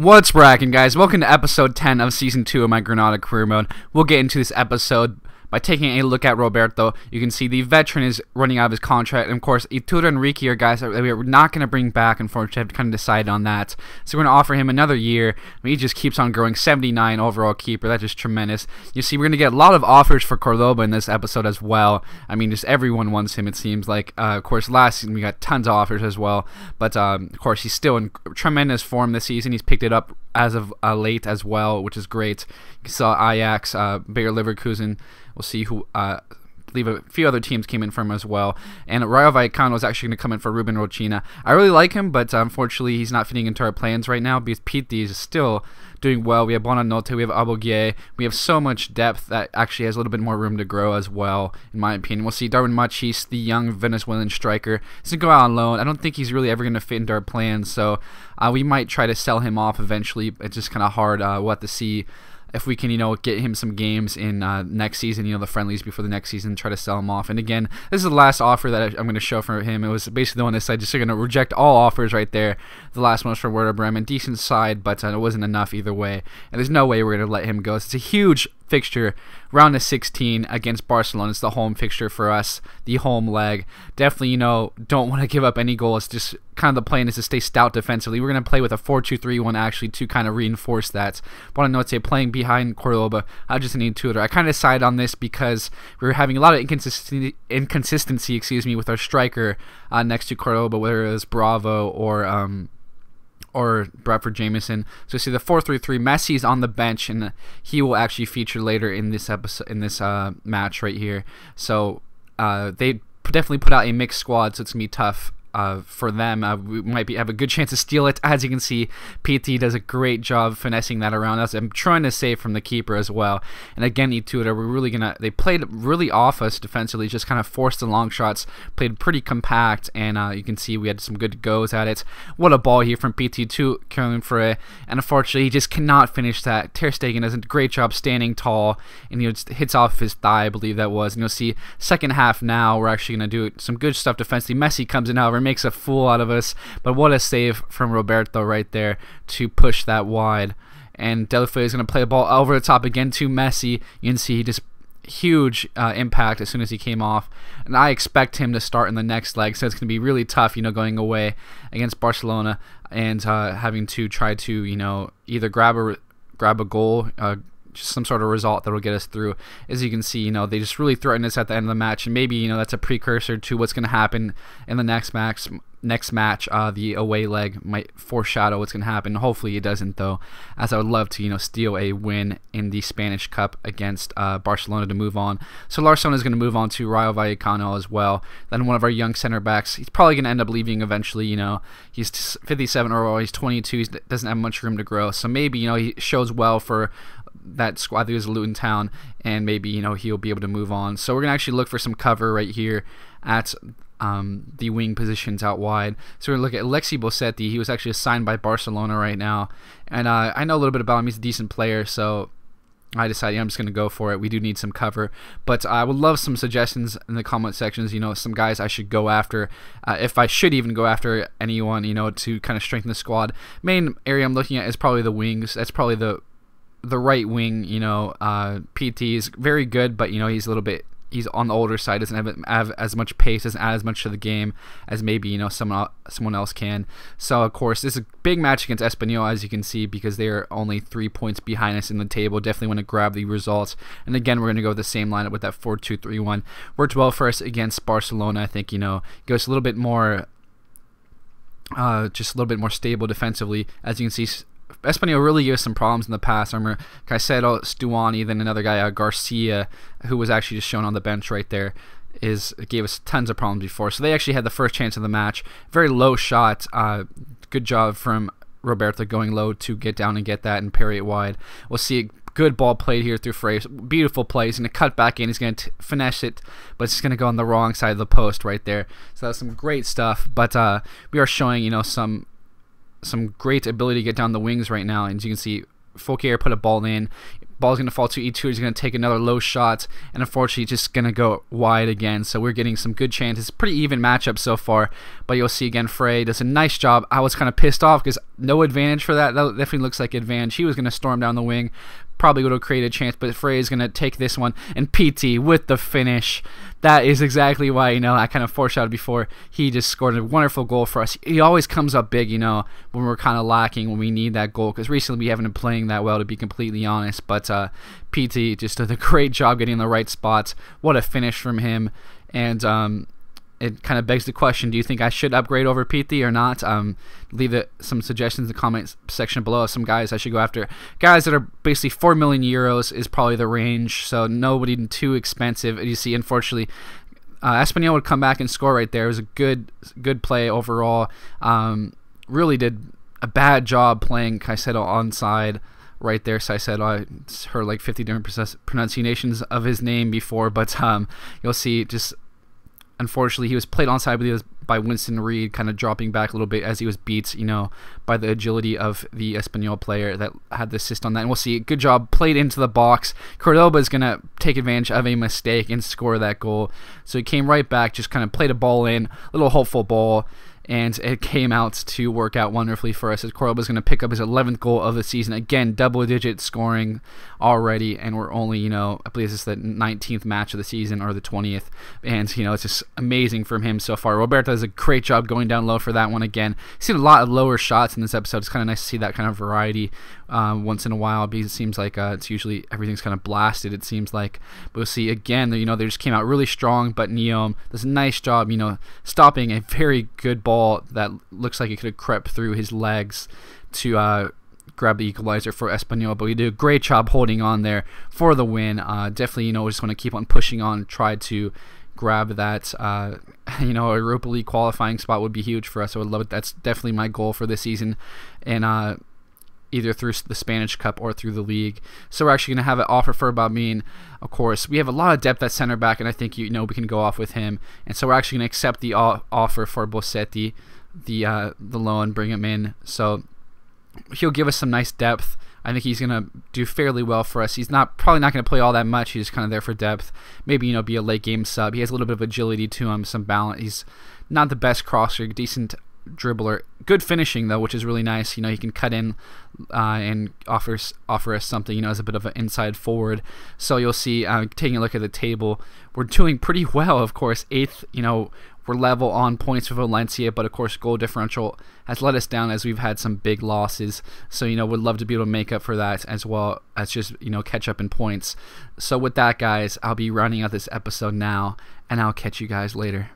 What's brackin', guys? Welcome to episode 10 of season 2 of my Granada career mode. We'll get into this episode by taking a look at Roberto. You can see the veteran is running out of his contract, and of course, Iturra and Ricky are guys that we are not going to bring back. Unfortunately, I have to kind of decide on that. So we're going to offer him another year. He just keeps on growing. 79 overall keeper. That's just tremendous. You see, we're going to get a lot of offers for Cordoba in this episode as well. I mean, just everyone wants him, it seems like. Of course, last season we got tons of offers as well. But, of course, he's still in tremendous form this season. He's picked it up as of late as well, which is great. You saw Ajax, Bayer Leverkusen. We'll see who, I believe a few other teams came in from as well. And Rayo Vallecano is actually going to come in for Ruben Rochina. I really like him, but unfortunately he's not fitting into our plans right now because Pity is still doing well. We have Bonanote, we have Abogué. We have so much depth that actually has a little bit more room to grow as well, in my opinion. We'll see Darwin Machis, the young Venezuelan striker. He's going to go out on loan. I don't think he's really ever going to fit into our plans, so we might try to sell him off eventually. It's just kind of hard. We'll have to see if we can, get him some games in next season, the friendlies before the next season, try to sell him off. And again, this is the last offer that I'm going to show for him. It was basically the one that said just going to reject all offers right there. The last one was for Werder Bremen. Decent side, but it wasn't enough either way. And there's no way we're going to let him go. It's a huge fixture, round of 16 against Barcelona. It's the home fixture for us, the home leg. Definitely, don't want to give up any goals. Just kind of the plan is to stay stout defensively. We're going to play with a 4-2-3-1 actually to kind of reinforce that. Bonanote playing behind Cordoba. I just need Tudor. I kind of decided on this because we were having a lot of inconsistency with our striker next to Cordoba, whether it was Bravo or Bradford Jameson. So you see the 4-3-3. Messi's on the bench, and he will actually feature later in this episode, in this match right here. So they definitely put out a mixed squad, so it's gonna be tough for them. We might have a good chance to steal it. As you can see, PT does a great job finessing that around us. I'm trying to save from the keeper as well. And again, Iturra, they played really off us defensively, just kind of forced the long shots, played pretty compact, and you can see we had some good goes at it. What a ball here from PT to Kevin Frey, and unfortunately, he just cannot finish that. Ter Stegen does a great job standing tall, and just hits off his thigh, I believe that was. And you'll see, second half now, we're actually going to do some good stuff defensively. Messi comes in, however, makes a fool out of us, but what a save from Roberto right there to push that wide. And Delafeu is going to play the ball over the top again to Messi. You can see he just huge impact as soon as he came off, and I expect him to start in the next leg, so it's going to be really tough, going away against Barcelona and having to try to either grab a goal, just some sort of result that will get us through. As you can see, they just really threatened us at the end of the match, and maybe that's a precursor to what's going to happen in the next match. The away leg might foreshadow what's going to happen. Hopefully it doesn't, though, as I would love to steal a win in the Spanish Cup against Barcelona to move on. So Larsson is going to move on to Rayo Vallecano as well. Then one of our young center backs, he's probably going to end up leaving eventually. He's 57 overall, he's 22, he doesn't have much room to grow, so maybe he shows well for that squad. That was Luton Town, and maybe he'll be able to move on. So we're gonna actually look for some cover right here at the wing positions out wide. So we're gonna look at Alexi Bossetti. He was actually assigned by Barcelona right now, and I know a little bit about him. He's a decent player, so I decided I'm just going to go for it. We do need some cover, but I would love some suggestions in the comment sections, some guys I should go after, if I should even go after anyone, to kind of strengthen the squad. Main area I'm looking at is probably the wings. That's probably the right wing. PT is very good, but he's on the older side, doesn't have as much pace, doesn't add as much to the game as maybe someone else can. So of course this is a big match against Espanyol, as you can see, because they are only 3 points behind us in the table. Definitely want to grab the results, and again we're going to go with the same lineup with that 4-2-3-1. Worked well for us against Barcelona. I think goes a little bit more just a little bit more stable defensively. As you can see, Espanyol really gave us some problems in the past. I remember Caicedo, Stuani, then another guy, Garcia, who was actually just shown on the bench right there, gave us tons of problems before. So they actually had the first chance of the match. Very low shot. Good job from Roberto going low to get down and get that and parry it wide. We'll see a good ball played here through Frey. Beautiful play. He's going to cut back in. He's going to finesse it, but it's going to go on the wrong side of the post right there. So that's some great stuff. But we are showing, some great ability to get down the wings right now. And as you can see, Fouquier put a ball in. Ball's going to fall to E2. He's going to take another low shot, and unfortunately just going to go wide again. So we're getting some good chances. Pretty even matchup so far, but you'll see again Frey does a nice job. I was kind of pissed off because no advantage for that. That definitely looks like advantage. He was going to storm down the wing. Probably would have created a chance, but Frey is going to take this one, and PT with the finish. That is exactly why, I kind of foreshadowed before. He just scored a wonderful goal for us. He always comes up big, when we're kind of lacking, when we need that goal, because recently we haven't been playing that well, to be completely honest. But PT just did a great job getting in the right spots. What a finish from him. And it kind of begs the question, do you think I should upgrade over PT or not? Leave some suggestions in the comments section below. Some guys I should go after. Guys that are basically 4 million euros is probably the range, so nobody too expensive. You see, unfortunately, Espanyol would come back and score right there. It was a good play overall. Really did a bad job playing Caicedo onside right there. Caicedo, I heard like 50 different pronunciations of his name before, but you'll see just... Unfortunately, he was played onside by Winston Reid, kind of dropping back a little bit as he was beat, by the agility of the Espanyol player that had the assist on that. And we'll see. Good job. Played into the box. Cordoba is going to take advantage of a mistake and score that goal. So he came right back, just kind of played a ball in, a little hopeful ball, and it came out to work out wonderfully for us as Cordoba is going to pick up his 11th goal of the season. Again, double-digit scoring already, and we're only, I believe this is the 19th match of the season or the 20th, and, it's just amazing from him so far. Roberto does a great job going down low for that one again. Seen a lot of lower shots in this episode. It's kind of nice to see that kind of variety once in a while, because it seems like it's usually everything's kind of blasted, it seems like. But we'll see again, they just came out really strong, but Neom does a nice job, stopping a very good ball that looks like it could have crept through his legs to grab the equalizer for Espanyol, but we did a great job holding on there for the win. Definitely, we just want to keep on pushing on, try to grab that, a Europa League qualifying spot would be huge for us. I would love it. That's definitely my goal for this season, and either through the Spanish Cup or through the league. So we're actually going to have an offer for Bamin. Of course, we have a lot of depth at center back, and I think we can go off with him. And so we're actually going to accept the offer for Bossetti, the loan, bring him in. So he'll give us some nice depth. I think he's going to do fairly well for us. He's probably not going to play all that much. He's just kind of there for depth. Maybe, be a late game sub. He has a little bit of agility to him, some balance. He's not the best crosser, decent dribbler, good finishing though, which is really nice. He can cut in and offer us something, as a bit of an inside forward. So you'll see, taking a look at the table, we're doing pretty well. Of course, 8th, we're level on points with Valencia, but of course goal differential has let us down as we've had some big losses. So would love to be able to make up for that, as well as just catch up in points. So with that, guys, I'll be rounding out this episode now, and I'll catch you guys later.